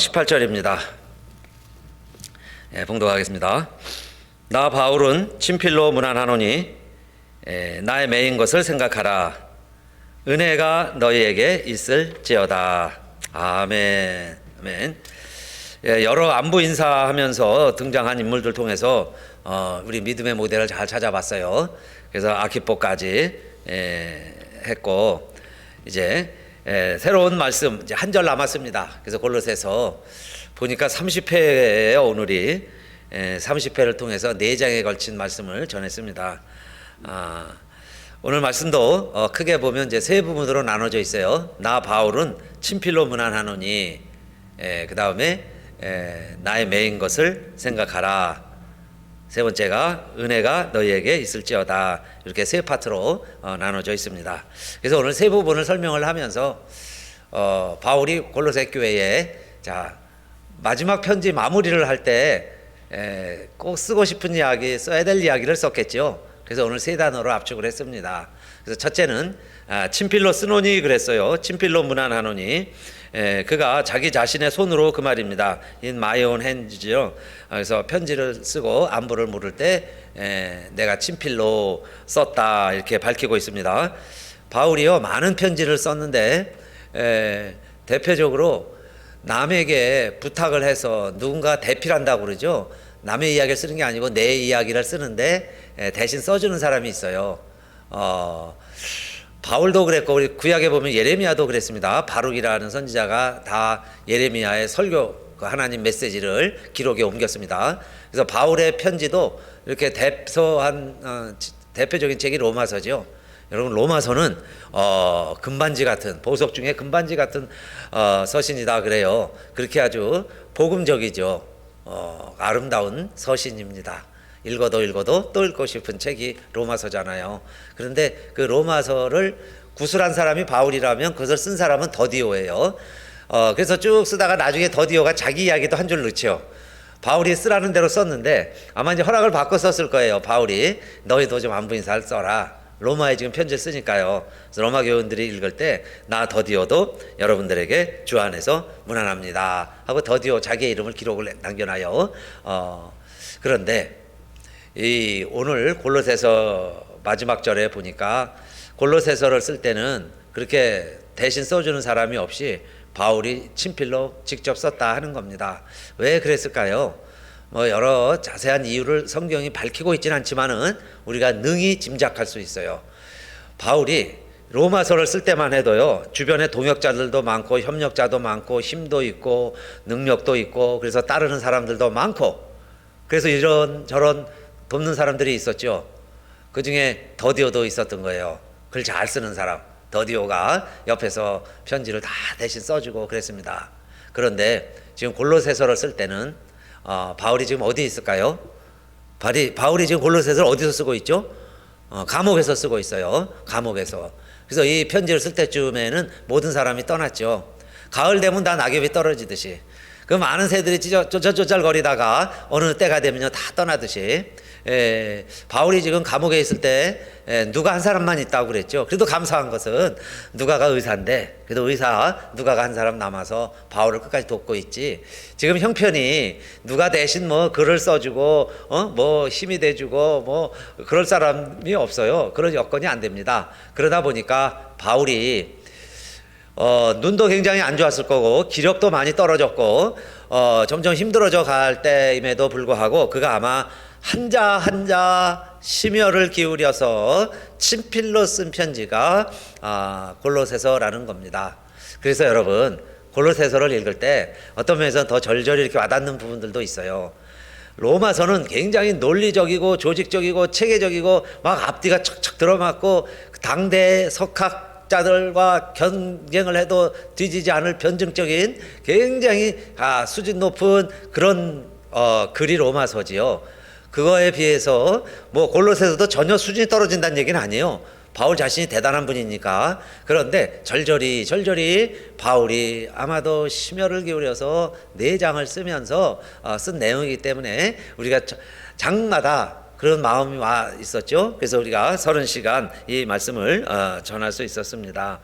18절입니다. 봉독하겠습니다. 나 바울은 친필로 문안하노니 나의 매인 것을 생각하라. 은혜가 너희에게 있을지어다. 아멘. 아멘. 여러 안부 인사하면서 등장한 인물들 통해서 우리 믿음의 모델을 잘 찾아봤어요. 그래서 아키포까지 했고, 이제 새로운 말씀 이제 한 절 남았습니다. 그래서 골로새서 보니까 30회예요. 오늘이 30회를 통해서 4장에 걸친 말씀을 전했습니다. 오늘 말씀도 크게 보면 이제 세 부분으로 나눠져 있어요. 나 바울은 친필로 문안하노니, 그 다음에 나의 매인 것을 생각하라. 세 번째가 은혜가 너희에게 있을지어다. 이렇게 세 파트로 나눠져 있습니다. 그래서 오늘 세 부분을 설명을 하면서 바울이 골로새 교회에 마지막 편지 마무리를 할 때 꼭 쓰고 싶은 이야기, 써야 될 이야기를 썼겠죠. 그래서 오늘 세 단어로 압축을 했습니다. 그래서 첫째는 친필로 쓰노니 그랬어요. 친필로 문안하노니, 그가 자기 자신의 손으로, 그 말입니다. In my own hands죠. 그래서 편지를 쓰고 안부를 물을 때 내가 친필로 썼다 이렇게 밝히고 있습니다. 바울이요 많은 편지를 썼는데 대표적으로 남에게 부탁을 해서 누군가 대필한다고 그러죠. 남의 이야기를 쓰는 게 아니고 내 이야기를 쓰는데 대신 써주는 사람이 있어요. 바울도 그랬고, 우리 구약에 보면 예레미야도 그랬습니다. 바룩이라는 선지자가 다 예레미야의 설교, 그 하나님 메시지를 기록에 옮겼습니다. 그래서 바울의 편지도 이렇게 대표적인 책이 로마서죠. 여러분, 로마서는 금반지 같은, 보석 중에 금반지 같은 서신이다 그래요. 그렇게 아주 복음적이죠. 아름다운 서신입니다. 읽어도 또 읽고 싶은 책이 로마서잖아요. 그런데 그 로마서를 구술한 사람이 바울이라면 그것을 쓴 사람은 더디오예요. 그래서 쭉 쓰다가 나중에 더디오가 자기 이야기도 한 줄 넣죠. 바울이 쓰라는 대로 썼는데 아마 이제 허락을 받고 썼을 거예요. 바울이 너희도 좀 안부 인사를 써라. 로마에 지금 편지를 쓰니까요. 그래서 로마 교인들이 읽을 때 나 더디오도 여러분들에게 주 안에서 문안합니다 하고 더디오 자기의 이름을 기록을 남겨놔요. 그런데 이 오늘 골로새서 마지막 절에 보니까 골로새서를 쓸 때는 그렇게 대신 써주는 사람이 없이 바울이 친필로 직접 썼다 하는 겁니다. 왜 그랬을까요? 여러 자세한 이유를 성경이 밝히고 있지는 않지만은 우리가 능히 짐작할 수 있어요. 바울이 로마서를 쓸 때만 해도요, 주변에 동역자들도 많고 협력자도 많고 힘도 있고 능력도 있고 그래서 따르는 사람들도 많고, 그래서 이런저런 돕는 사람들이 있었죠. 그 중에 더디오도 있었던 거예요. 글 잘 쓰는 사람. 더디오가 옆에서 편지를 다 대신 써주고 그랬습니다. 그런데 지금 골로새서를 쓸 때는 바울이 지금 어디에 있을까요? 바울이 지금 골로새서를 어디서 쓰고 있죠? 감옥에서 쓰고 있어요. 감옥에서. 그래서 이 편지를 쓸 때쯤에는 모든 사람이 떠났죠. 가을 되면 다 낙엽이 떨어지듯이 그 많은 새들이 쪼잘쪼잘거리다가 어느 때가 되면요 다 떠나듯이 바울이 지금 감옥에 있을 때 누가 한 사람만 있다고 그랬죠. 그래도 감사한 것은 누가가 의사인데 그래도 의사 누가가 한 사람 남아서 바울을 끝까지 돕고 있지. 지금 형편이 누가 대신 글을 써주고 힘이 돼주고 그럴 사람이 없어요. 그런 여건이 안 됩니다. 그러다 보니까 바울이 눈도 굉장히 안 좋았을 거고 기력도 많이 떨어졌고 점점 힘들어져 갈 때임에도 불구하고 그가 아마 한자 심혈을 기울여서 친필로 쓴 편지가 골로새서라는 겁니다. 그래서 여러분 골로새서를 읽을 때 어떤 면에서 더 절절히 이렇게 와닿는 부분들도 있어요. 로마서는 굉장히 논리적이고 조직적이고 체계적이고 막 앞뒤가 척척 들어맞고 당대 석학자들과 경쟁을 해도 뒤지지 않을 변증적인 굉장히 수준 높은 그런 글이 로마서지요. 그거에 비해서 골로새서도 전혀 수준이 떨어진다는 얘기는 아니에요. 바울 자신이 대단한 분이니까. 그런데 절절히 바울이 아마도 심혈을 기울여서 4장을 쓰면서 쓴 내용이기 때문에 우리가 장마다 그런 마음이 와 있었죠. 그래서 우리가 30시간 이 말씀을 전할 수 있었습니다.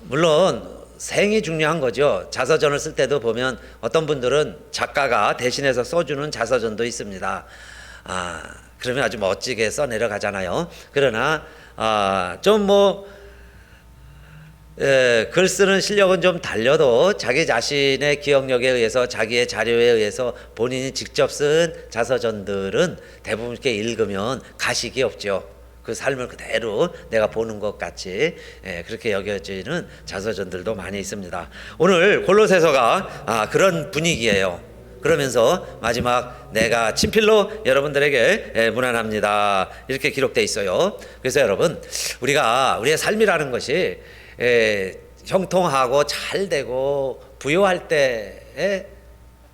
물론 생이 중요한 거죠. 자서전을 쓸 때도 보면 어떤 분들은 작가가 대신해서 써주는 자서전도 있습니다. 그러면 아주 멋지게 써 내려가잖아요. 그러나 글 쓰는 실력은 좀 달려도 자기 자신의 기억력에 의해서 자기의 자료에 의해서 본인이 직접 쓴 자서전들은 대부분 이렇게 읽으면 가식이 없죠. 그 삶을 그대로 내가 보는 것 같이 그렇게 여겨지는 자서전들도 많이 있습니다. 오늘 골로새서가 그런 분위기예요. 그러면서 마지막 내가 친필로 여러분들에게 문안합니다 이렇게 기록되어 있어요. 그래서 여러분 우리의 삶이라는 것이 형통하고 잘 되고 부유할 때에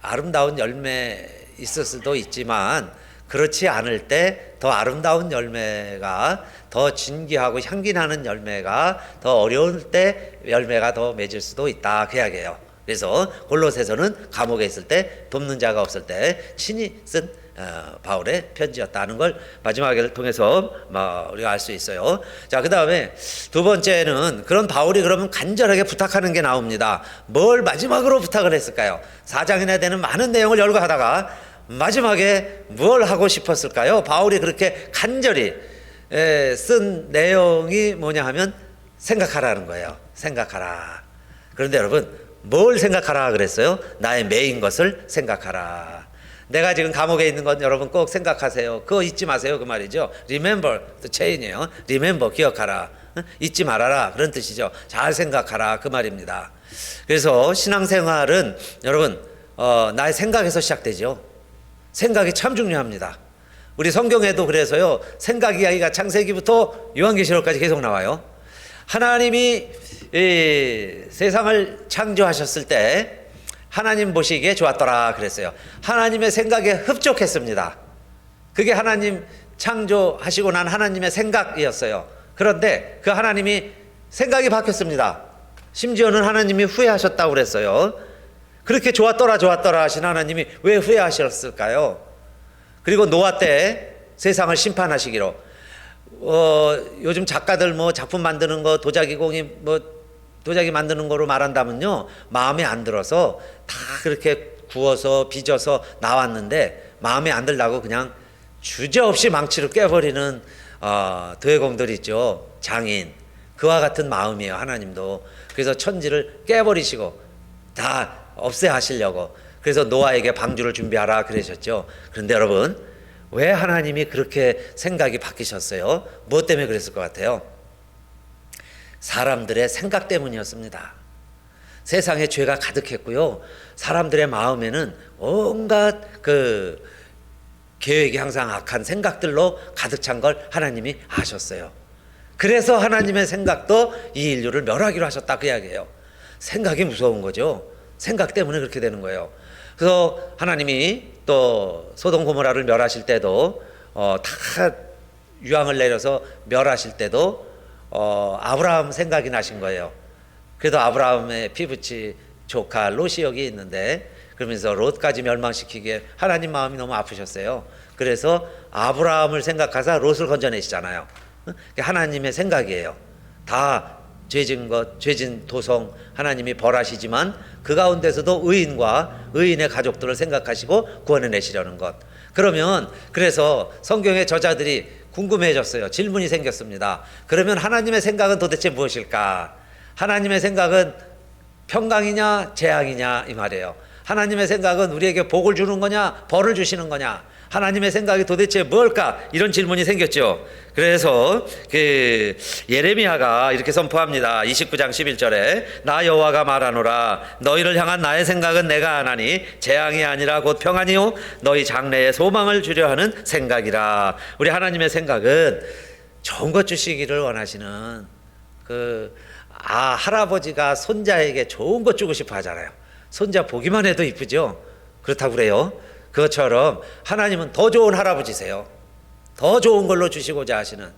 아름다운 열매 있을 수도 있지만 그렇지 않을 때 더 아름다운 열매가 더 진귀하고 향기 나는 열매가 더 어려울 때 열매가 더 맺을 수도 있다 그 이야기예요. 그래서 골로새서는 감옥에 있을 때 돕는 자가 없을 때 친히 쓴 바울의 편지였다는 걸 마지막을 통해서 우리가 알 수 있어요. 자, 그 다음에 두 번째는 그런 바울이 그러면 간절하게 부탁하는 게 나옵니다. 뭘 마지막으로 부탁을 했을까요? 4장이나 되는 많은 내용을 열거하다가 마지막에 뭘 하고 싶었을까요? 바울이 그렇게 간절히 쓴 내용이 뭐냐 하면 생각하라는 거예요. 생각하라. 그런데 여러분 뭘 생각하라 그랬어요? 나의 매인 것을 생각하라. 내가 지금 감옥에 있는 건 여러분 꼭 생각하세요. 그거 잊지 마세요 그 말이죠. Remember the chain이에요. Remember 기억하라. 잊지 말아라 그런 뜻이죠. 잘 생각하라 그 말입니다. 그래서 신앙생활은 여러분 나의 생각에서 시작되죠. 생각이 참 중요합니다. 우리 성경에도 그래서요 생각 이야기가 창세기부터 요한계시록까지 계속 나와요. 하나님이 이 세상을 창조하셨을 때 하나님 보시기에 좋았더라 그랬어요. 하나님의 생각에 흡족했습니다. 그게 하나님 창조하시고 난 하나님의 생각이었어요. 그런데 그 하나님이 생각이 바뀌었습니다. 심지어는 하나님이 후회하셨다고 그랬어요. 그렇게 좋았더라 하신 하나님이 왜 후회하셨을까요? 그리고 노아 때 세상을 심판하시기로 요즘 작가들 작품 만드는 거 도자기 만드는 거로 말한다면요 마음에 안 들어서 다 그렇게 구워서 빚어서 나왔는데 마음에 안 들다고 그냥 주저없이 망치로 깨버리는 도회공들 있죠. 장인 그와 같은 마음이에요. 하나님도 그래서 천지를 깨버리시고 다 없애하시려고 그래서 노아에게 방주를 준비하라 그러셨죠. 그런데 여러분 왜 하나님이 그렇게 생각이 바뀌셨어요? 무엇 때문에 그랬을 것 같아요? 사람들의 생각 때문이었습니다. 세상에 죄가 가득했고요. 사람들의 마음에는 온갖 계획이 항상 악한 생각들로 가득 찬 걸 하나님이 아셨어요. 그래서 하나님의 생각도 이 인류를 멸하기로 하셨다 그 이야기예요. 생각이 무서운 거죠. 생각 때문에 그렇게 되는 거예요. 그래서 하나님이 또 소돔 고모라를 멸하실 때도 다 유황을 내려서 멸하실 때도 아브라함 생각이 나신 거예요. 그래도 아브라함의 피부치 조카 롯이 여기 있는데 그러면서 롯까지 멸망시키기에 하나님 마음이 너무 아프셨어요. 그래서 아브라함을 생각하사 롯을 건져내시잖아요. 하나님의 생각이에요. 다 죄진 것, 죄진 도성 하나님이 벌하시지만 그 가운데서도 의인과 의인의 가족들을 생각하시고 구원해내시려는 것. 그래서 성경의 저자들이 궁금해졌어요. 질문이 생겼습니다. 그러면 하나님의 생각은 도대체 무엇일까? 하나님의 생각은 평강이냐 재앙이냐 이 말이에요. 하나님의 생각은 우리에게 복을 주는 거냐 벌을 주시는 거냐? 하나님의 생각이 도대체 뭘까? 이런 질문이 생겼죠. 그래서 예레미야가 이렇게 선포합니다. 29장 11절에 나 여호와가 말하노라 너희를 향한 나의 생각은 내가 아나니 재앙이 아니라 곧 평안이요 너희 장래에 소망을 주려 하는 생각이라. 우리 하나님의 생각은 좋은 것 주시기를 원하시는 할아버지가 손자에게 좋은 것 주고 싶어 하잖아요. 손자 보기만 해도 이쁘죠. 그렇다고 그래요. 그것처럼 하나님은 더 좋은 할아버지세요. 더 좋은 걸로 주시고자 하시는,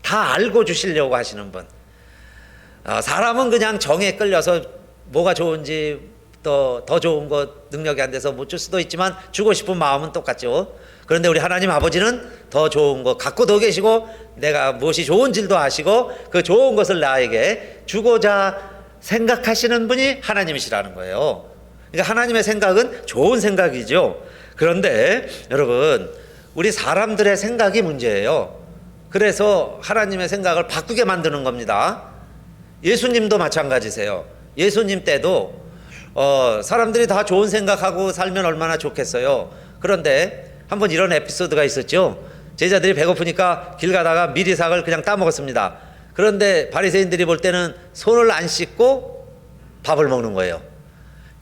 다 알고 주시려고 하시는 분. 사람은 그냥 정에 끌려서 뭐가 좋은지 또 더 좋은 것 능력이 안 돼서 못 줄 수도 있지만 주고 싶은 마음은 똑같죠. 그런데 우리 하나님 아버지는 더 좋은 것 갖고도 계시고 내가 무엇이 좋은지도 아시고 그 좋은 것을 나에게 주고자 생각하시는 분이 하나님이시라는 거예요. 그러니까 하나님의 생각은 좋은 생각이죠. 그런데 여러분, 우리 사람들의 생각이 문제예요. 그래서 하나님의 생각을 바꾸게 만드는 겁니다. 예수님도 마찬가지세요. 예수님 때도 사람들이 다 좋은 생각하고 살면 얼마나 좋겠어요. 그런데 한번 이런 에피소드가 있었죠. 제자들이 배고프니까 길 가다가 미리삭을 그냥 따먹었습니다. 그런데 바리새인들이 볼 때는 손을 안 씻고 밥을 먹는 거예요.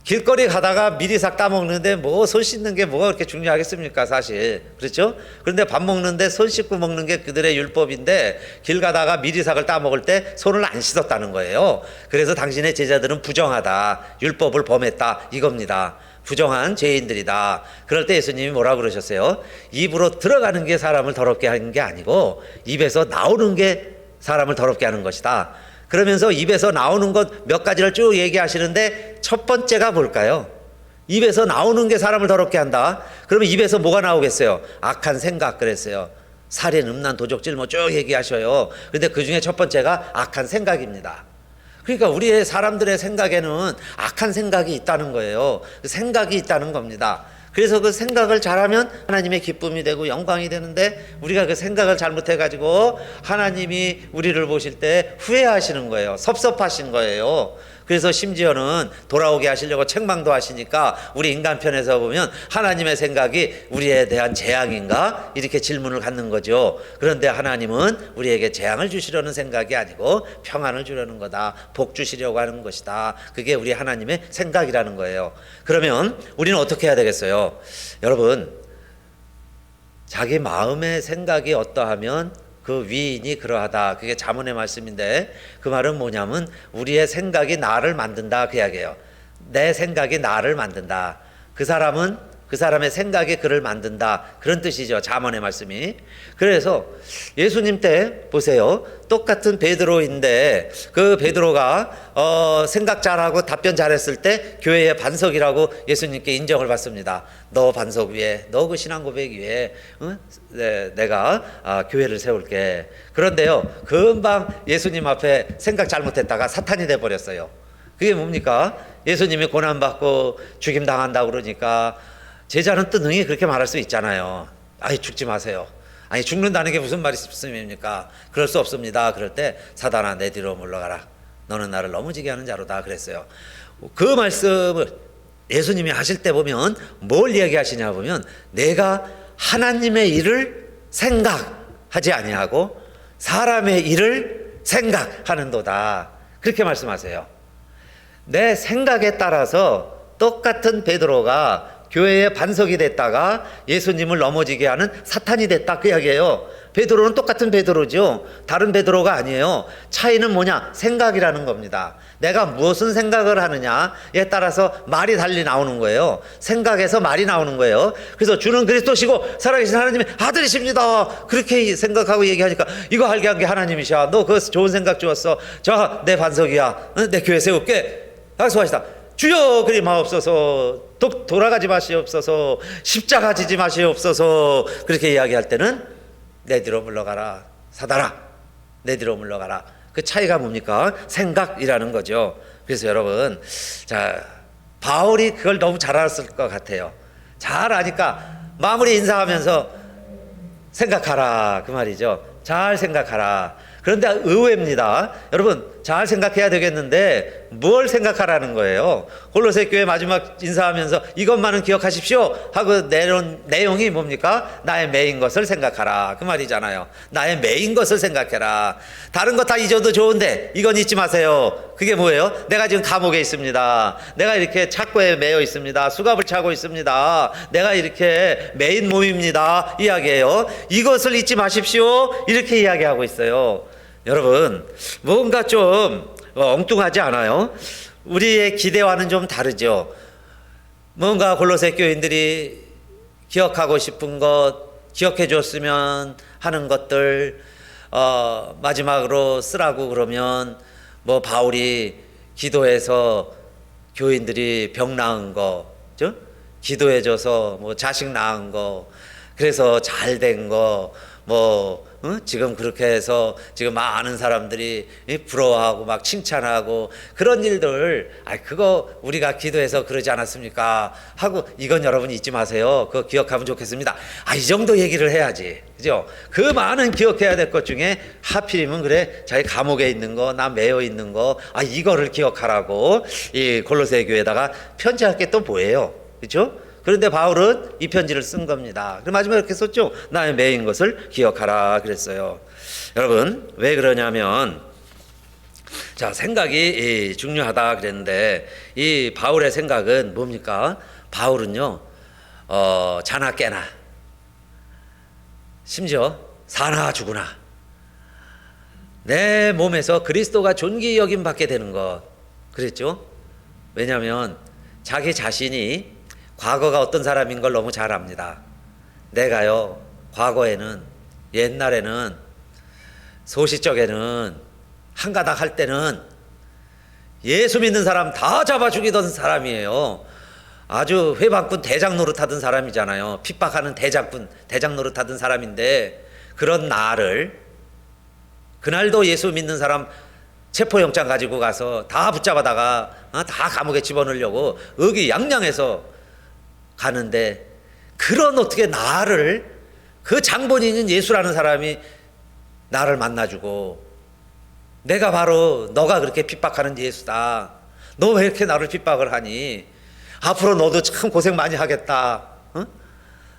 길거리 가다가 미리삭 따먹는데 뭐 손 씻는 게 뭐가 그렇게 중요하겠습니까, 사실. 그렇죠? 그런데 밥 먹는데 손 씻고 먹는 게 그들의 율법인데 길 가다가 미리삭을 따먹을 때 손을 안 씻었다는 거예요. 그래서 당신의 제자들은 부정하다, 율법을 범했다, 이겁니다. 부정한 죄인들이다. 그럴 때 예수님이 뭐라 그러셨어요? 입으로 들어가는 게 사람을 더럽게 하는 게 아니고 입에서 나오는 게 사람을 더럽게 하는 것이다. 그러면서 입에서 나오는 것 몇 가지를 쭉 얘기하시는데 첫 번째가 뭘까요? 입에서 나오는 게 사람을 더럽게 한다. 그러면 입에서 뭐가 나오겠어요? 악한 생각 그랬어요. 살인, 음란, 도적질 뭐 쭉 얘기하셔요. 그런데 그 중에 첫 번째가 악한 생각입니다. 그러니까 우리의 사람들의 생각에는 악한 생각이 있다는 거예요. 생각이 있다는 겁니다. 그래서 그 생각을 잘하면 하나님의 기쁨이 되고 영광이 되는데 우리가 그 생각을 잘못해가지고 하나님이 우리를 보실 때 후회하시는 거예요. 섭섭하신 거예요. 그래서 심지어는 돌아오게 하시려고 책망도 하시니까 우리 인간편에서 보면 하나님의 생각이 우리에 대한 재앙인가? 이렇게 질문을 갖는 거죠. 그런데 하나님은 우리에게 재앙을 주시려는 생각이 아니고 평안을 주려는 거다. 복 주시려고 하는 것이다. 그게 우리 하나님의 생각이라는 거예요. 그러면 우리는 어떻게 해야 되겠어요? 여러분, 자기 마음의 생각이 어떠하면 그 위인이 그러하다. 그게 잠언의 말씀인데 그 말은 뭐냐면 우리의 생각이 나를 만든다 그 이야기예요. 내 생각이 나를 만든다. 그 사람의 생각이 그를 만든다. 그런 뜻이죠. 잠언의 말씀이. 그래서 예수님 때 보세요. 똑같은 베드로인데 그 베드로가 생각 잘하고 답변 잘했을 때 교회의 반석이라고 예수님께 인정을 받습니다. 너 반석 위에, 너 그 신앙 고백 위에 내가 교회를 세울게. 그런데요, 금방 예수님 앞에 생각 잘못했다가 사탄이 돼버렸어요. 그게 뭡니까? 예수님이 고난받고 죽임당한다고 그러니까 제자는 또 능히 그렇게 말할 수 있잖아요. 아니, 죽지 마세요. 아니, 죽는다는 게 무슨 말씀입니까? 그럴 수 없습니다. 그럴 때 사단아, 내 뒤로 물러가라. 너는 나를 넘어지게 하는 자로다 그랬어요. 그 말씀을 예수님이 하실 때 보면 뭘 이야기하시냐 보면 내가 하나님의 일을 생각하지 아니하고 사람의 일을 생각하는도다. 그렇게 말씀하세요. 내 생각에 따라서 똑같은 베드로가 교회의 반석이 됐다가 예수님을 넘어지게 하는 사탄이 됐다 그 이야기예요. 베드로는 똑같은 베드로죠. 다른 베드로가 아니에요. 차이는 뭐냐? 생각이라는 겁니다. 내가 무엇은 생각을 하느냐에 따라서 말이 달리 나오는 거예요. 생각에서 말이 나오는 거예요. 그래서 주는 그리스도시고 살아계신 하나님의 아들이십니다. 그렇게 생각하고 얘기하니까 이거 알게 한 게 하나님이셔. 너 그 좋은 생각 주었어. 자, 내 반석이야. 내 교회 세울게. 약속하시다. 주여 그리 마옵소서. 돌아가지 마시옵소서. 십자가 지지 마시옵소서. 그렇게 이야기할 때는 내 뒤로 물러가라. 사단아, 내 뒤로 물러가라. 그 차이가 뭡니까? 생각이라는 거죠. 그래서 여러분, 자, 바울이 그걸 너무 잘 알았을 것 같아요. 잘 아니까 마무리 인사하면서 생각하라 그 말이죠. 잘 생각하라. 그런데 의외입니다. 여러분, 잘 생각해야 되겠는데 뭘 생각하라는 거예요? 골로새 교회 마지막 인사하면서 이것만은 기억하십시오 하고 내용이 뭡니까? 나의 매인 것을 생각하라 그 말이잖아요. 나의 매인 것을 생각해라. 다른 거 다 잊어도 좋은데 이건 잊지 마세요. 그게 뭐예요? 내가 지금 감옥에 있습니다. 내가 이렇게 착고에 매여 있습니다. 수갑을 차고 있습니다. 내가 이렇게 매인 몸입니다. 이야기예요. 이것을 잊지 마십시오. 이렇게 이야기하고 있어요. 여러분, 뭔가 좀 엉뚱하지 않아요? 우리의 기대와는 좀 다르죠. 뭔가 골로새 교인들이 기억하고 싶은 것, 기억해 줬으면 하는 것들 마지막으로 쓰라고 그러면 뭐 바울이 기도해서 교인들이 병 나은 거, 기도해 줘서 뭐 자식 낳은 거, 그래서 잘 된 거, 뭐 지금 그렇게 해서 지금 많은 사람들이 부러워하고 막 칭찬하고 그런 일들, 그거 우리가 기도해서 그러지 않았습니까? 하고 이건 여러분 잊지 마세요. 그거 기억하면 좋겠습니다. 이 정도 얘기를 해야지. 그죠? 그 많은 기억해야 될 것 중에 하필이면 그래, 자기 감옥에 있는 거, 나 매여 있는 거, 이거를 기억하라고 이 골로새 교회에다가 편지할 게 또 뭐예요? 그죠? 그런데 바울은 이 편지를 쓴 겁니다. 그 마지막에 이렇게 썼죠. 나의 매인 것을 기억하라 그랬어요. 여러분, 왜 그러냐면, 자, 생각이 중요하다 그랬는데, 이 바울의 생각은 뭡니까? 바울은요, 자나 깨나, 심지어 사나 죽으나, 내 몸에서 그리스도가 존귀 여김 받게 되는 것 그랬죠. 왜냐하면 자기 자신이 과거가 어떤 사람인 걸 너무 잘 압니다. 내가요, 과거에는, 옛날에는, 소시적에는, 한가닥 할 때는 예수 믿는 사람 다 잡아 죽이던 사람이에요. 아주 회방꾼 대장 노릇하던 사람이잖아요. 핍박하는 대장 노릇하던 사람인데, 그런 나를, 그날도 예수 믿는 사람 체포영장 가지고 가서 다 붙잡아다가 다 감옥에 집어넣으려고 의기양양해서 가는데, 그런 어떻게 나를, 그 장본인인 예수라는 사람이 나를 만나주고, 내가 바로 너가 그렇게 핍박하는 예수다, 너 왜 이렇게 나를 핍박을 하니, 앞으로 너도 참 고생 많이 하겠다,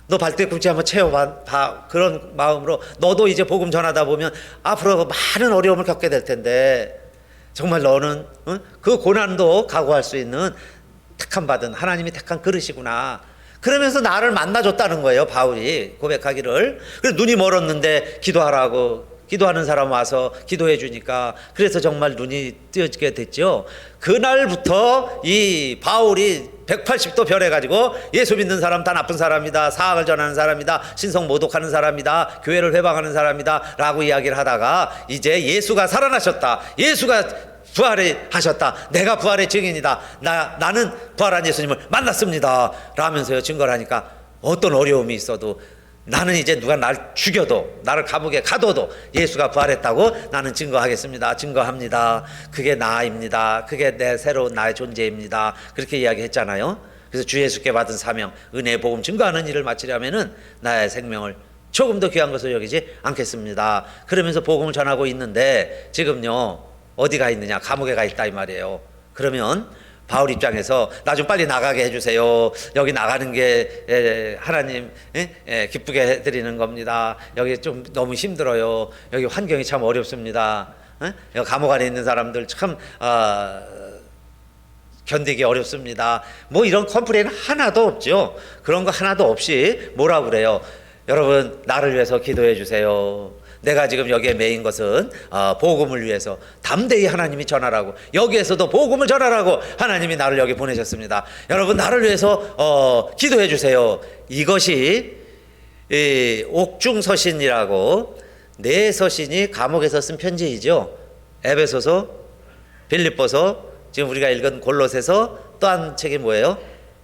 너 발뒤꿈치 한번 채워봐, 그런 마음으로 너도 이제 복음 전하다 보면 앞으로 많은 어려움을 겪게 될 텐데, 정말 너는 그 고난도 각오할 수 있는 택함받은 하나님이 택한 그릇이구나. 그러면서 나를 만나줬다는 거예요. 바울이 고백하기를. 그래서 눈이 멀었는데 기도하라고, 기도하는 사람 와서 기도해 주니까, 그래서 정말 눈이 뜨여지게 됐죠. 그날부터 이 바울이 180도 변해가지고 예수 믿는 사람 다 나쁜 사람이다, 사악을 전하는 사람이다, 신성 모독하는 사람이다, 교회를 회방하는 사람이다 라고 이야기를 하다가, 이제 예수가 살아나셨다, 예수가 부활하셨다, 내가 부활의 증인이다, 나는 부활한 예수님을 만났습니다 라면서요 증거를 하니까, 어떤 어려움이 있어도 나는 이제 누가 날 죽여도, 나를 감옥에 가둬도 예수가 부활했다고 나는 증거하겠습니다, 증거합니다, 그게 나입니다, 그게 내 새로운 나의 존재입니다, 그렇게 이야기했잖아요. 그래서 주 예수께 받은 사명, 은혜의 복음 증거하는 일을 마치려면은 나의 생명을 조금 더 귀한 것을 여기지 않겠습니다. 그러면서 복음을 전하고 있는데, 지금요 어디가 있느냐? 감옥에 가 있다 이 말이에요. 그러면 바울 입장에서 나 좀 빨리 나가게 해주세요. 여기 나가는 게 하나님 기쁘게 해드리는 겁니다. 여기 좀 너무 힘들어요. 여기 환경이 참 어렵습니다. 여기 감옥 안에 있는 사람들 참 견디기 어렵습니다. 뭐 이런 컴플레인 하나도 없죠. 그런 거 하나도 없이 뭐라고 그래요? 여러분, 나를 위해서 기도해 주세요. 내가 지금 여기에 매인 것은 복음을 위해서 담대히 하나님이 전하라고, 여기에서도 복음을 전하라고 하나님이 나를 여기 보내셨습니다. 여러분, 나를 위해서 기도해 주세요. 이것이 옥중서신이라고, 네 서신이 감옥에서 쓴 편지이죠. 에베소서, 빌립보서, 지금 우리가 읽은 골로새서, 또 한 책이 뭐예요?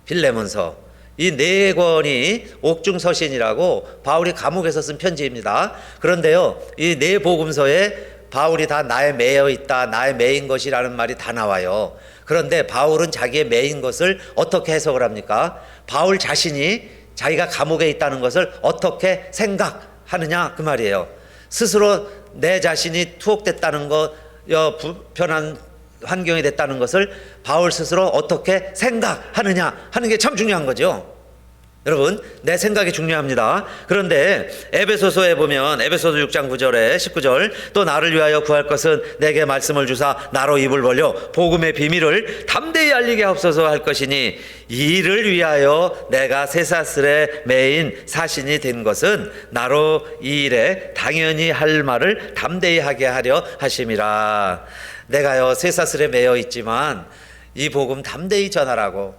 빌레몬서. 이 네 권이 옥중서신이라고 바울이 감옥에서 쓴 편지입니다. 그런데요, 이 네 복음서에 바울이 다 나의 매여 있다, 나의 매인 것이라는 말이 다 나와요. 그런데 바울은 자기의 매인 것을 어떻게 해석을 합니까? 바울 자신이 자기가 감옥에 있다는 것을 어떻게 생각하느냐 그 말이에요. 스스로 내 자신이 투옥됐다는 것, 불편한 환경이 됐다는 것을 바울 스스로 어떻게 생각하느냐 하는 게 참 중요한 거죠. 여러분, 내 생각이 중요합니다. 그런데 에베소서에 보면 에베소서 6장 9절에 19절, 또 나를 위하여 구할 것은 내게 말씀을 주사 나로 입을 벌려 복음의 비밀을 담대히 알리게 하옵소서 할 것이니, 이를 위하여 내가 쇠사슬에 매인 사신이 된 것은 나로 이 일에 당연히 할 말을 담대히 하게 하려 하심이라. 내가요 쇠사슬에 매여 있지만 이 복음 담대히 전하라고.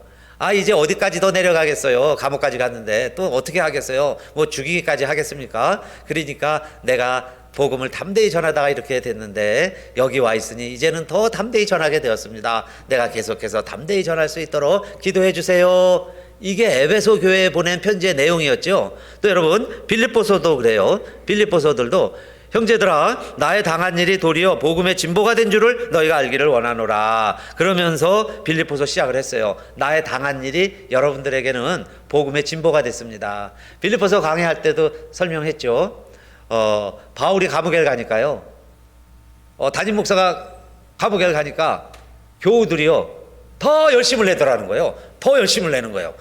이제 어디까지 더 내려가겠어요? 감옥까지 갔는데 또 어떻게 하겠어요? 뭐 죽이기까지 하겠습니까? 그러니까 내가 복음을 담대히 전하다가 이렇게 됐는데 여기 와 있으니 이제는 더 담대히 전하게 되었습니다. 내가 계속해서 담대히 전할 수 있도록 기도해 주세요. 이게 에베소 교회에 보낸 편지의 내용이었죠. 또 여러분 빌립보서도 그래요. 빌립보서들도 형제들아 나의 당한 일이 도리어 복음의 진보가 된 줄을 너희가 알기를 원하노라. 그러면서 빌립보서 시작을 했어요. 나의 당한 일이 여러분들에게는 복음의 진보가 됐습니다. 빌립보서 강의할 때도 설명했죠. 바울이 감옥에 가니까요. 담임 목사가 감옥에 가니까 교우들이요 더 열심을 내더라는 거예요. 더 열심을 내는 거예요.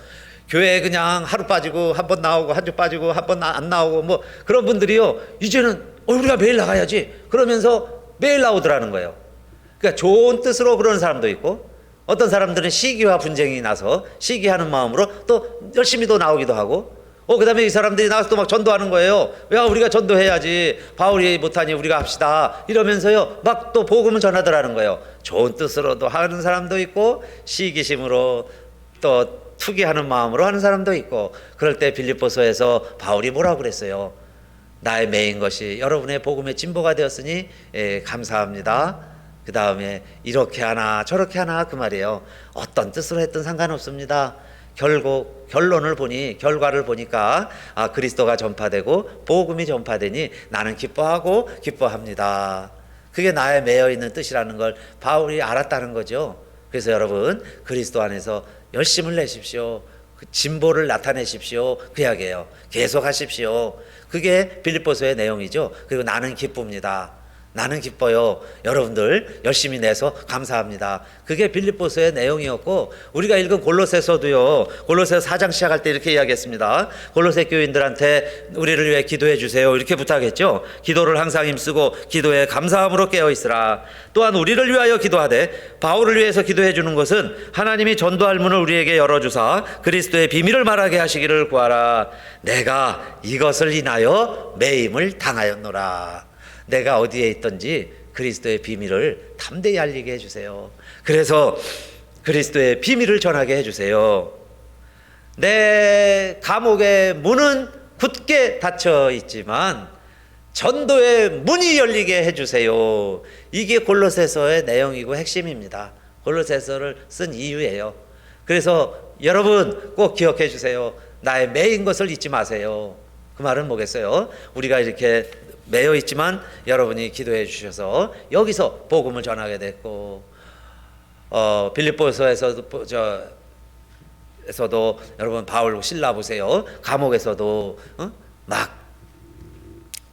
교회에 그냥 하루 빠지고 한 번 나오고 한 주 빠지고 한 번 안 나오고 뭐 그런 분들이요 이제는 우리가 매일 나가야지 그러면서 매일 나오더라는 거예요. 그러니까 좋은 뜻으로 그러는 사람도 있고 어떤 사람들은 시기와 분쟁이 나서 시기하는 마음으로 또 열심히 또 나오기도 하고 그 다음에 이 사람들이 나와서 또 막 전도하는 거예요. 야 우리가 전도해야지 바울이 못하니 우리가 합시다 이러면서요 막 또 복음을 전하더라는 거예요. 좋은 뜻으로도 하는 사람도 있고 시기심으로 또 투기하는 마음으로 하는 사람도 있고 그럴 때 빌립보서에서 바울이 뭐라고 그랬어요? 나의 매인 것이 여러분의 복음의 진보가 되었으니 감사합니다. 그 다음에 이렇게 하나 저렇게 하나 그 말이에요. 어떤 뜻으로 했든 상관없습니다. 결론을 보니 결과를 보니까 그리스도가 전파되고 복음이 전파되니 나는 기뻐하고 기뻐합니다. 그게 나의 매여 있는 뜻이라는 걸 바울이 알았다는 거죠. 그래서 여러분 그리스도 안에서 열심을 내십시오. 그 진보를 나타내십시오. 그 이야기예요. 계속 하십시오. 그게 빌립보서의 내용이죠. 그리고 나는 기쁩니다. 나는 기뻐요. 여러분들 열심히 내서 감사합니다. 그게 빌립보서의 내용이었고 우리가 읽은 골로새서도요. 골로새 4장 시작할 때 이렇게 이야기했습니다. 골로새 교인들한테 우리를 위해 기도해 주세요. 이렇게 부탁했죠. 기도를 항상 힘쓰고 기도에 감사함으로 깨어 있으라. 또한 우리를 위하여 기도하되 바울을 위해서 기도해 주는 것은 하나님이 전도할 문을 우리에게 열어주사 그리스도의 비밀을 말하게 하시기를 구하라. 내가 이것을 인하여 매임을 당하였노라. 내가 어디에 있든지 그리스도의 비밀을 담대히 알리게 해주세요. 그래서 그리스도의 비밀을 전하게 해주세요. 내 감옥의 문은 굳게 닫혀 있지만 전도의 문이 열리게 해주세요. 이게 골로새서의 내용이고 핵심입니다. 골로새서를 쓴 이유예요. 그래서 여러분 꼭 기억해 주세요. 나의 매인 것을 잊지 마세요. 그 말은 뭐겠어요? 우리가 이렇게 매여 있지만 여러분이 기도해 주셔서 여기서 복음을 전하게 됐고 빌립보서에서도 여러분 바울 신라 보세요. 감옥에서도 막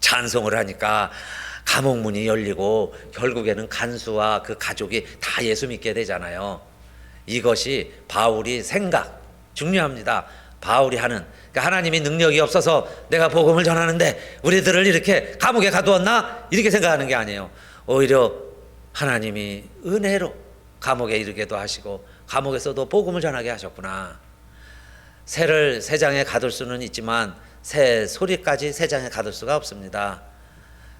찬송을 하니까 감옥 문이 열리고 결국에는 간수와 그 가족이 다 예수 믿게 되잖아요. 이것이 바울이 생각 중요합니다. 바울이 하는 그러니까 하나님이 능력이 없어서 내가 복음을 전하는데 우리들을 이렇게 감옥에 가두었나? 이렇게 생각하는 게 아니에요. 오히려 하나님이 은혜로 감옥에 이르게도 하시고 감옥에서도 복음을 전하게 하셨구나. 새를 새장에 가둘 수는 있지만 새 소리까지 새장에 가둘 수가 없습니다.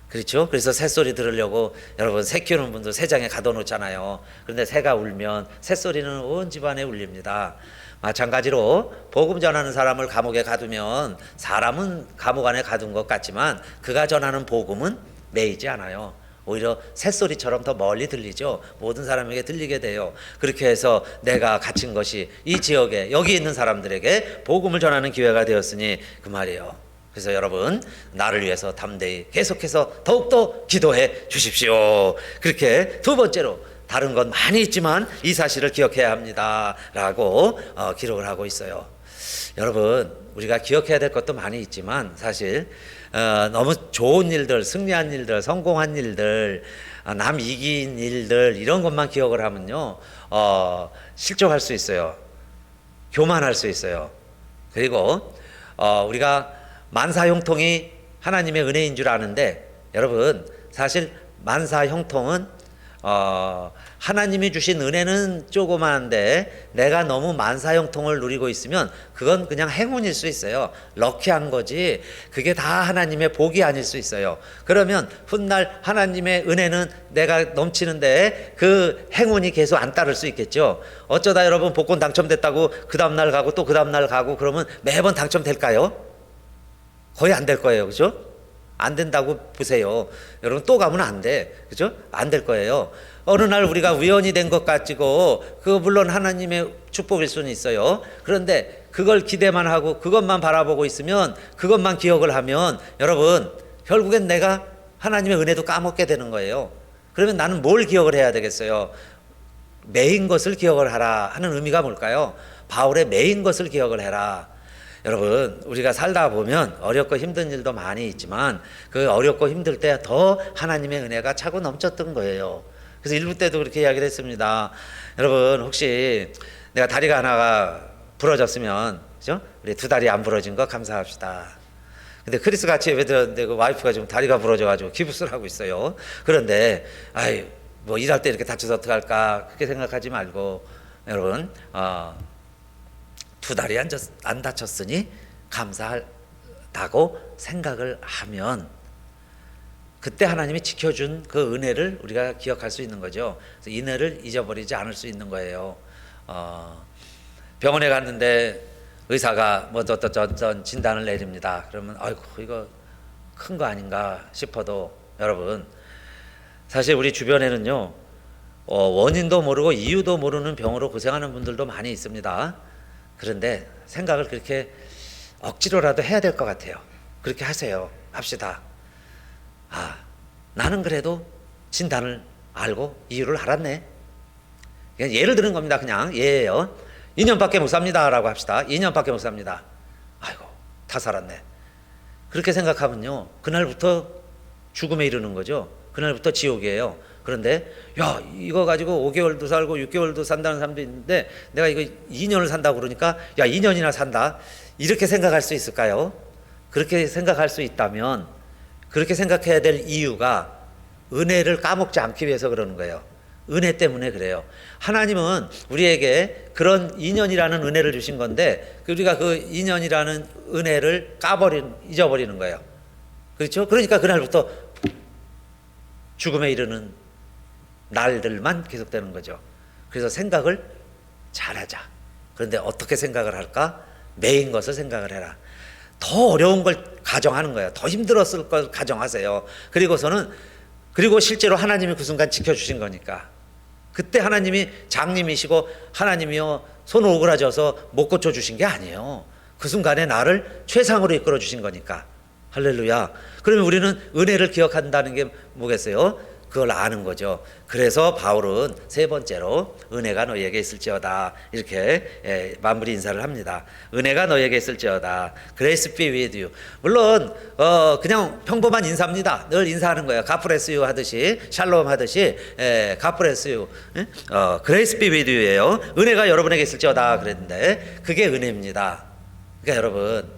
그렇죠? 그래서 새소리 들으려고 여러분 새 키우는 분들 새장에 가둬놓잖아요. 그런데 새가 울면 새소리는 온 집안에 울립니다. 마찬가지로 복음 전하는 사람을 감옥에 가두면 사람은 감옥 안에 가둔 것 같지만 그가 전하는 복음은 매이지 않아요. 오히려 새소리처럼 더 멀리 들리죠. 모든 사람에게 들리게 돼요. 그렇게 해서 내가 갇힌 것이 이 지역에 여기 있는 사람들에게 복음을 전하는 기회가 되었으니 그 말이에요. 그래서 여러분 나를 위해서 담대히 계속해서 더욱더 기도해 주십시오. 그렇게 두 번째로 다른 건 많이 있지만 이 사실을 기억해야 합니다 라고 기록을 하고 있어요. 여러분 우리가 기억해야 될 것도 많이 있지만 사실 너무 좋은 일들, 승리한 일들, 성공한 일들, 남 이긴 일들 이런 것만 기억을 하면요 실족할 수 있어요. 교만할 수 있어요. 그리고 우리가 만사형통이 하나님의 은혜인 줄 아는데 여러분 사실 만사형통은 하나님이 주신 은혜는 조그마한데 내가 너무 만사형통을 누리고 있으면 그건 그냥 행운일 수 있어요. 럭키한 거지 그게 다 하나님의 복이 아닐 수 있어요. 그러면 훗날 하나님의 은혜는 내가 넘치는데 그 행운이 계속 안 따를 수 있겠죠. 어쩌다 여러분 복권 당첨됐다고 그 다음날 가고 또 그 다음날 가고 그러면 매번 당첨될까요? 거의 안 될 거예요. 그죠? 안 된다고 보세요. 여러분 또 가면 안 돼. 그죠? 안 될 거예요. 어느 날 우리가 우연히 된 것 가지고 그거 물론 하나님의 축복일 수는 있어요. 그런데 그걸 기대만 하고 그것만 바라보고 있으면 그것만 기억을 하면 여러분 결국엔 내가 하나님의 은혜도 까먹게 되는 거예요. 그러면 나는 뭘 기억을 해야 되겠어요? 매인 것을 기억을 하라 하는 의미가 뭘까요? 바울의 매인 것을 기억을 해라. 여러분 우리가 살다 보면 어렵고 힘든 일도 많이 있지만 그 어렵고 힘들 때 더 하나님의 은혜가 차고 넘쳤던 거예요. 그래서 일부 때도 그렇게 이야기를 했습니다. 여러분 혹시 내가 다리가 하나가 부러졌으면 그죠? 우리 두 다리 안 부러진 거 감사합시다. 근데 크리스 같이 예배 드렸는데 그 와이프가 지금 다리가 부러져가지고 기부스를 하고 있어요. 그런데 아이 뭐 일할 때 이렇게 다쳐서 어떡할까 그렇게 생각하지 말고 여러분 두 다리 안 다쳤으니 감사하다고 생각을 하면 그때 하나님이 지켜준 그 은혜를 우리가 기억할 수 있는 거죠. 그래서 이 은혜를 잊어버리지 않을 수 있는 거예요. 병원에 갔는데 의사가 뭐 어떤 진단을 내립니다. 그러면 아이고 이거 큰 거 아닌가 싶어도 여러분 사실 우리 주변에는요 원인도 모르고 이유도 모르는 병으로 고생하는 분들도 많이 있습니다. 그런데 생각을 그렇게 억지로라도 해야 될 것 같아요. 그렇게 하세요. 합시다. 나는 그래도 진단을 알고 이유를 알았네. 그냥 예를 드는 겁니다. 그냥 예예요. 2년밖에 못 삽니다 라고 합시다. 2년밖에 못 삽니다. 아이고 다 살았네. 그렇게 생각하면요 그날부터 죽음에 이르는 거죠. 그날부터 지옥이에요. 그런데 야 이거 가지고 5개월도 살고 6개월도 산다는 사람도 있는데 내가 이거 2년을 산다고 그러니까 야 2년이나 산다 이렇게 생각할 수 있을까요? 그렇게 생각할 수 있다면 그렇게 생각해야 될 이유가 은혜를 까먹지 않기 위해서 그러는 거예요. 은혜 때문에 그래요. 하나님은 우리에게 그런 2년이라는 은혜를 주신 건데 우리가 그 2년이라는 은혜를 잊어버리는 거예요. 그렇죠? 그러니까 그날부터 죽음에 이르는 날들만 계속되는 거죠. 그래서 생각을 잘하자. 그런데 어떻게 생각을 할까? 매인 것을 생각을 해라. 더 어려운 걸 가정하는 거예요. 더 힘들었을 걸 가정하세요. 그리고 실제로 하나님이 그 순간 지켜주신 거니까. 그때 하나님이 장님이시고 하나님이요 손을 오그라져서 못 고쳐주신 게 아니에요. 그 순간에 나를 최상으로 이끌어 주신 거니까. 할렐루야. 그러면 우리는 은혜를 기억한다는 게 뭐겠어요? 그걸 아는 거죠. 그래서 바울은 세 번째로 은혜가 너희에게 있을지어다 이렇게 마무리 인사를 합니다. 은혜가 너희에게 있을지어다. Grace be with you. 물론 그냥 평범한 인사입니다. 늘 인사하는 거예요. God bless you 하듯이 샬롬 하듯이 God bless you. Grace be with you예요. 은혜가 여러분에게 있을지어다 그랬는데 그게 은혜입니다. 그러니까 여러분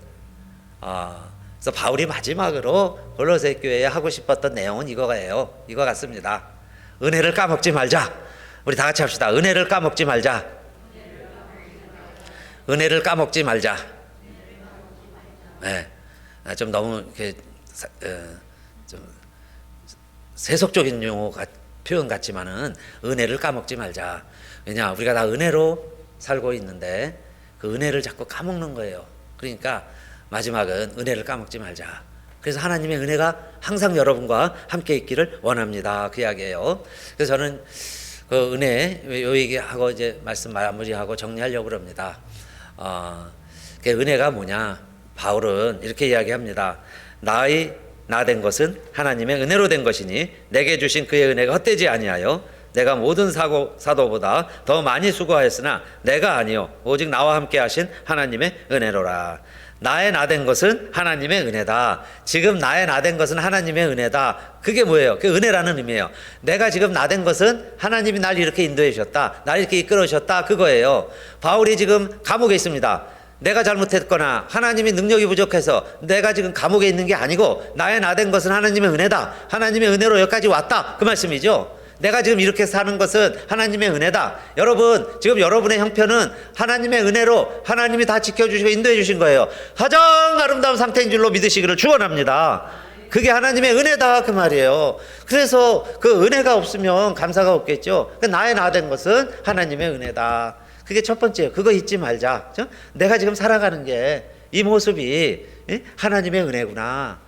그래서 바울이 마지막으로 골로새 교회에 하고 싶었던 내용은 이거예요. 이거 같습니다. 은혜를 까먹지 말자. 우리 다 같이 합시다. 은혜를 까먹지 말자. 은혜를 까먹지 말자. 네. 좀 너무 이렇게 좀 세속적인 용어 표현 같지만은 은혜를 까먹지 말자. 왜냐 우리가 다 은혜로 살고 있는데 그 은혜를 자꾸 까먹는 거예요. 그러니까 마지막은 은혜를 까먹지 말자. 그래서 하나님의 은혜가 항상 여러분과 함께 있기를 원합니다. 그 이야기예요. 그래서 저는 그 은혜 요 얘기하고 이제 말씀 마무리하고 정리하려고 합니다. 그 은혜가 뭐냐? 바울은 이렇게 이야기합니다. 나 된 것은 하나님의 은혜로 된 것이니 내게 주신 그의 은혜가 헛되지 아니하여 내가 모든 사도보다 더 많이 수고하였으나 내가 아니요 오직 나와 함께 하신 하나님의 은혜로라. 나의 나 된 것은 하나님의 은혜다. 지금 나의 나 된 것은 하나님의 은혜다. 그게 뭐예요? 그게 은혜라는 의미예요. 내가 지금 나 된 것은 하나님이 날 이렇게 인도해 주셨다. 날 이렇게 이끌어 주셨다. 그거예요. 바울이 지금 감옥에 있습니다. 내가 잘못했거나 하나님이 능력이 부족해서 내가 지금 감옥에 있는 게 아니고 나의 나 된 것은 하나님의 은혜다. 하나님의 은혜로 여기까지 왔다. 그 말씀이죠. 내가 지금 이렇게 사는 것은 하나님의 은혜다. 여러분 지금 여러분의 형편은 하나님의 은혜로 하나님이 다 지켜주시고 인도해 주신 거예요. 가장 아름다운 상태인 줄로 믿으시기를 축원합니다. 그게 하나님의 은혜다 그 말이에요. 그래서 그 은혜가 없으면 감사가 없겠죠. 나의 나 된 것은 하나님의 은혜다. 그게 첫 번째예요. 그거 잊지 말자. 그렇죠? 내가 지금 살아가는 게 이 모습이 하나님의 은혜구나.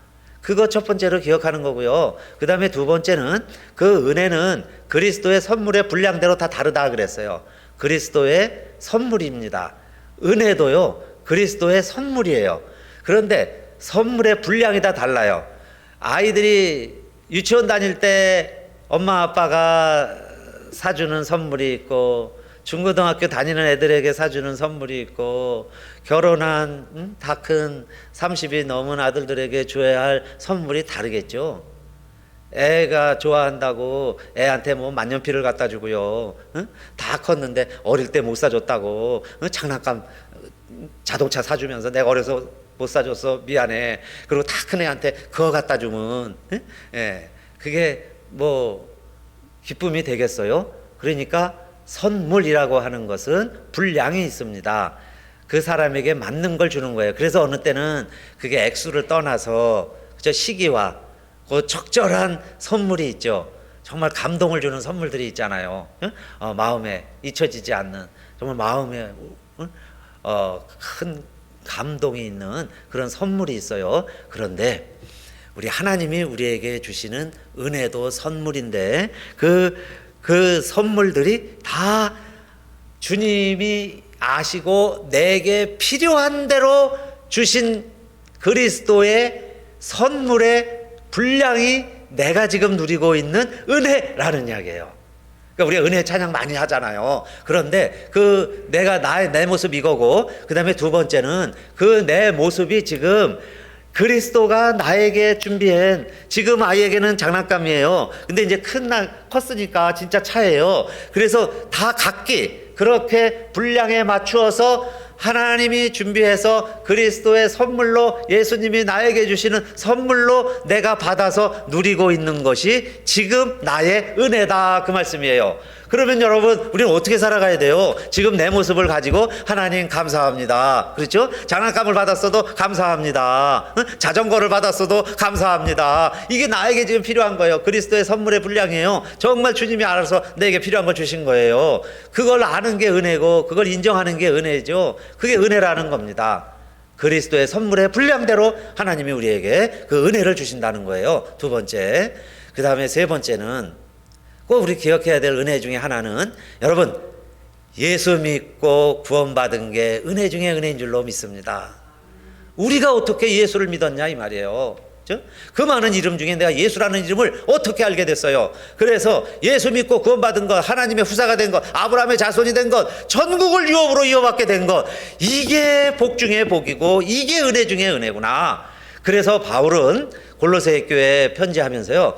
그거 첫 번째로 기억하는 거고요. 그 다음에 두 번째는 그 은혜는 그리스도의 선물의 분량대로 다 다르다 그랬어요. 그리스도의 선물입니다. 은혜도요, 그리스도의 선물이에요. 그런데 선물의 분량이 다 달라요. 아이들이 유치원 다닐 때 엄마 아빠가 사주는 선물이 있고, 중고등학교 다니는 애들에게 사주는 선물이 있고, 결혼한 다 큰 30이 넘은 아들들에게 줘야 할 선물이 다르겠죠. 애가 좋아한다고 애한테 뭐 만년필을 갖다 주고요. 다 컸는데 어릴 때 못 사줬다고 장난감 자동차 사주면서 내가 어려서 못 사줬어 미안해. 그리고 다 큰 애한테 그거 갖다 주면 그게 뭐 기쁨이 되겠어요? 그러니까 선물이라고 하는 것은 분량이 있습니다. 그 사람에게 맞는 걸 주는 거예요. 그래서 어느 때는 그게 액수를 떠나서 그저 시기와 그 적절한 선물이 있죠. 정말 감동을 주는 선물들이 있잖아요. 마음에 잊혀지지 않는, 정말 마음에 큰 감동이 있는 그런 선물이 있어요. 그런데 우리 하나님이 우리에게 주시는 은혜도 선물인데 그 선물들이 다 주님이 아시고 내게 필요한 대로 주신 그리스도의 선물의 분량이 내가 지금 누리고 있는 은혜라는 이야기예요. 그러니까 우리가 은혜 찬양 많이 하잖아요. 그런데 내가 내 모습 이거고, 그 다음에 두 번째는 그 내 모습이 지금 그리스도가 나에게 준비한, 지금 아이에게는 장난감이에요. 근데 이제 컸으니까 진짜 차예요. 그래서 다 각기 그렇게 분량에 맞추어서 하나님이 준비해서 그리스도의 선물로, 예수님이 나에게 주시는 선물로 내가 받아서 누리고 있는 것이 지금 나의 은혜다, 그 말씀이에요. 그러면 여러분, 우리는 어떻게 살아가야 돼요? 지금 내 모습을 가지고 하나님 감사합니다. 그렇죠? 장난감을 받았어도 감사합니다. 자전거를 받았어도 감사합니다. 이게 나에게 지금 필요한 거예요. 그리스도의 선물의 분량이에요. 정말 주님이 알아서 내게 필요한 걸 주신 거예요. 그걸 아는 게 은혜고, 그걸 인정하는 게 은혜죠. 그게 은혜라는 겁니다. 그리스도의 선물의 분량대로 하나님이 우리에게 그 은혜를 주신다는 거예요. 두 번째. 그 다음에 세 번째는 꼭 우리 기억해야 될 은혜 중에 하나는, 여러분, 예수 믿고 구원받은 게 은혜 중에 은혜인 줄로 믿습니다. 우리가 어떻게 예수를 믿었냐 이 말이에요. 그 많은 이름 중에 내가 예수라는 이름을 어떻게 알게 됐어요? 그래서 예수 믿고 구원받은 것, 하나님의 후사가 된 것, 아브라함의 자손이 된 것, 전국을 유업으로 이어받게 된 것, 이게 복 중에 복이고 이게 은혜 중에 은혜구나. 그래서 바울은 골로새 교회에 편지하면서요,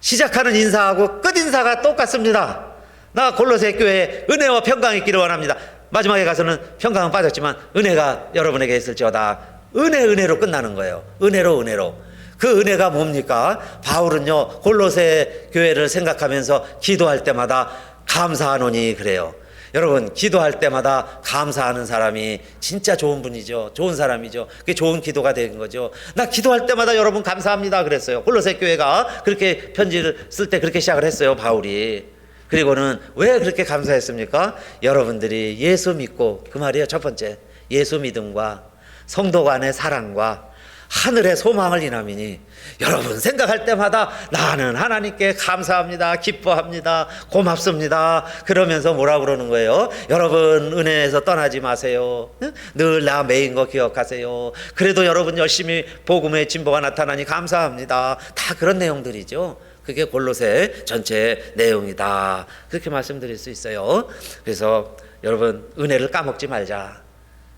시작하는 인사하고 끝 인사가 똑같습니다. 나 골로새 교회에 은혜와 평강이 있기를 원합니다. 마지막에 가서는 평강은 빠졌지만 은혜가 여러분에게 있을지어다. 은혜로 끝나는 거예요. 은혜로. 그 은혜가 뭡니까? 바울은요, 골로새 교회를 생각하면서 기도할 때마다 감사하노니 그래요. 여러분, 기도할 때마다 감사하는 사람이 진짜 좋은 분이죠. 좋은 사람이죠. 그게 좋은 기도가 된 거죠. 나 기도할 때마다 여러분 감사합니다 그랬어요. 골로새 교회가 그렇게 편지를 쓸 때 그렇게 시작을 했어요, 바울이. 그리고는 왜 그렇게 감사했습니까? 여러분들이 예수 믿고, 그 말이에요. 첫 번째, 예수 믿음과 성도 간의 사랑과 하늘의 소망을 인함이니, 여러분 생각할 때마다 나는 하나님께 감사합니다, 기뻐합니다, 고맙습니다. 그러면서 뭐라 그러는 거예요? 여러분 은혜에서 떠나지 마세요. 늘 나 매인 거 기억하세요. 그래도 여러분 열심히 복음의 진보가 나타나니 감사합니다. 다 그런 내용들이죠. 그게 골로새 전체 내용이다, 그렇게 말씀드릴 수 있어요. 그래서 여러분, 은혜를 까먹지 말자.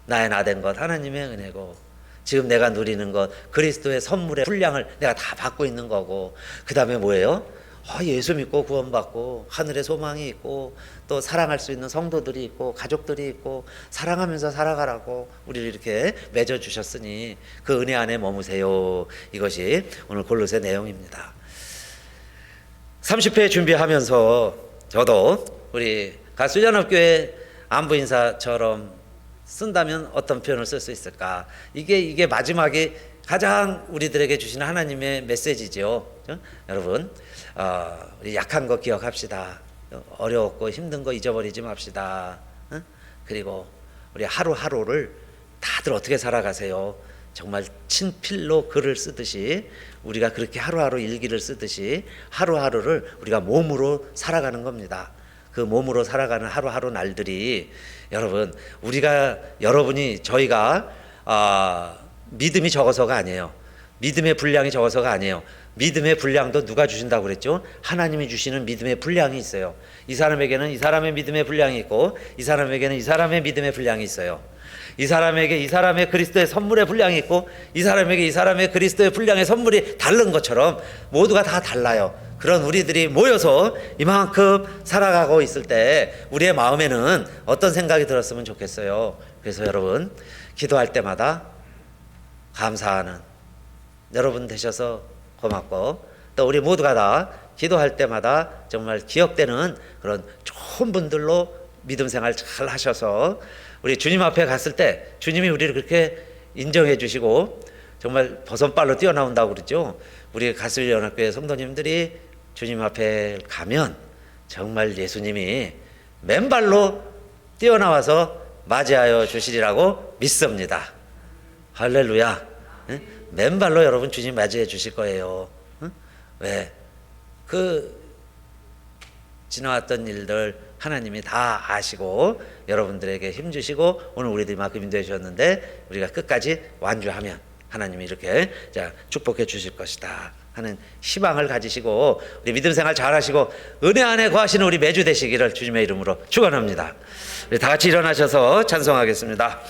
나의 나 된 것 하나님의 은혜고, 지금 내가 누리는 것 그리스도의 선물의 분량을 내가 다 받고 있는 거고, 그 다음에 뭐예요? 예수 믿고 구원받고 하늘의 소망이 있고, 또 사랑할 수 있는 성도들이 있고 가족들이 있고, 사랑하면서 살아가라고 우리를 이렇게 맺어주셨으니 그 은혜 안에 머무세요. 이것이 오늘 골로새 내용입니다. 30회 준비하면서 저도 우리 가수연합교회 안부 인사처럼 쓴다면 어떤 표현을 쓸 수 있을까? 이게 마지막에 가장 우리들에게 주시는 하나님의 메시지죠. 여러분, 우리 약한 거 기억합시다. 어려웠고 힘든 거 잊어버리지 맙시다. 그리고 우리 하루하루를 다들 어떻게 살아가세요? 정말 친필로 글을 쓰듯이 우리가 그렇게 하루하루 일기를 쓰듯이 하루하루를 우리가 몸으로 살아가는 겁니다. 그 몸으로 살아가는 하루하루 날들이 여러분 여러분이 저희가 믿음이 적어서가 아니에요. 믿음의 분량이 적어서가 아니에요. 믿음의 분량도 누가 주신다고 그랬죠? 하나님이 주시는 믿음의 분량이 있어요. 이 사람에게는 이 사람의 믿음의 분량이 있고 이 사람에게는 이 사람의 믿음의 분량이 있어요. 이 사람에게 이 사람의 그리스도의 선물의 분량이 있고 이 사람에게 이 사람의 그리스도의 분량의 선물이 다른 것처럼 모두가 다 달라요. 그런 우리들이 모여서 이만큼 살아가고 있을 때 우리의 마음에는 어떤 생각이 들었으면 좋겠어요. 그래서 여러분 기도할 때마다 감사하는 여러분 되셔서 고맙고 또 우리 모두가 다 기도할 때마다 정말 기억되는 그런 좋은 분들로 믿음 생활 잘 하셔서 우리 주님 앞에 갔을 때 주님이 우리를 그렇게 인정해 주시고 정말 버선발로 뛰어나온다고 그러죠. 우리 가슬연합교회 성도님들이 주님 앞에 가면 정말 예수님이 맨발로 뛰어나와서 맞이하여 주시리라고 믿습니다. 할렐루야. 맨발로 여러분 주님 맞이해 주실 거예요. 왜? 지나왔던 일들 하나님이 다 아시고 여러분들에게 힘 주시고 오늘 우리들이 만큼 인도해 주셨는데 우리가 끝까지 완주하면 하나님이 이렇게 축복해 주실 것이다 하는 희망을 가지시고 우리 믿음 생활 잘 하시고 은혜 안에 거하시는 우리 매주 되시기를 주님의 이름으로 축원합니다. 우리 다 같이 일어나셔서 찬송하겠습니다.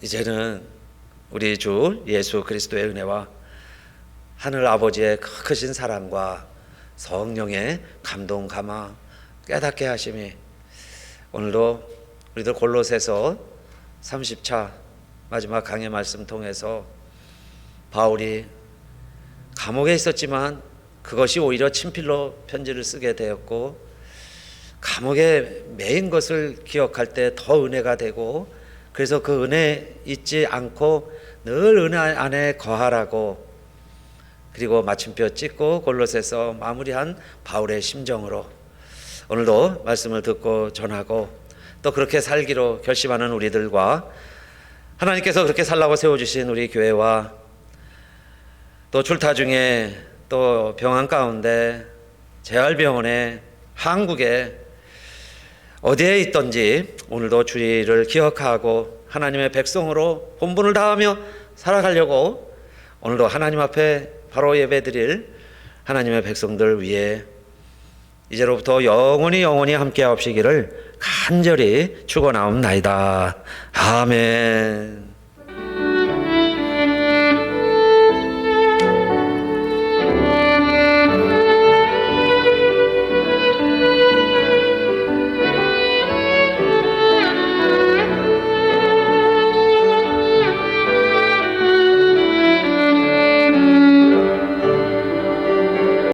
이제는 우리 주 예수 그리스도의 은혜와 하늘 아버지의 크신 사랑과 성령의 감동 감화 깨닫게 하심이 오늘도 우리들 골로새서 30차 마지막 강의 말씀 통해서 바울이 감옥에 있었지만 그것이 오히려 친필로 편지를 쓰게 되었고 감옥에 매인 것을 기억할 때 더 은혜가 되고 그래서 그 은혜 잊지 않고 늘 은혜 안에 거하라고, 그리고 마침표 찍고 골로새서 마무리한 바울의 심정으로 오늘도 말씀을 듣고 전하고 또 그렇게 살기로 결심하는 우리들과 하나님께서 그렇게 살라고 세워주신 우리 교회와 또 출타 중에 또 병환 가운데 재활병원에 한국에 어디에 있든지 오늘도 주의를 기억하고 하나님의 백성으로 본분을 다하며 살아가려고 오늘도 하나님 앞에 바로 예배드릴 하나님의 백성들 위해 이제로부터 영원히 함께 하시기를 간절히 축원하옵나이다. 아멘.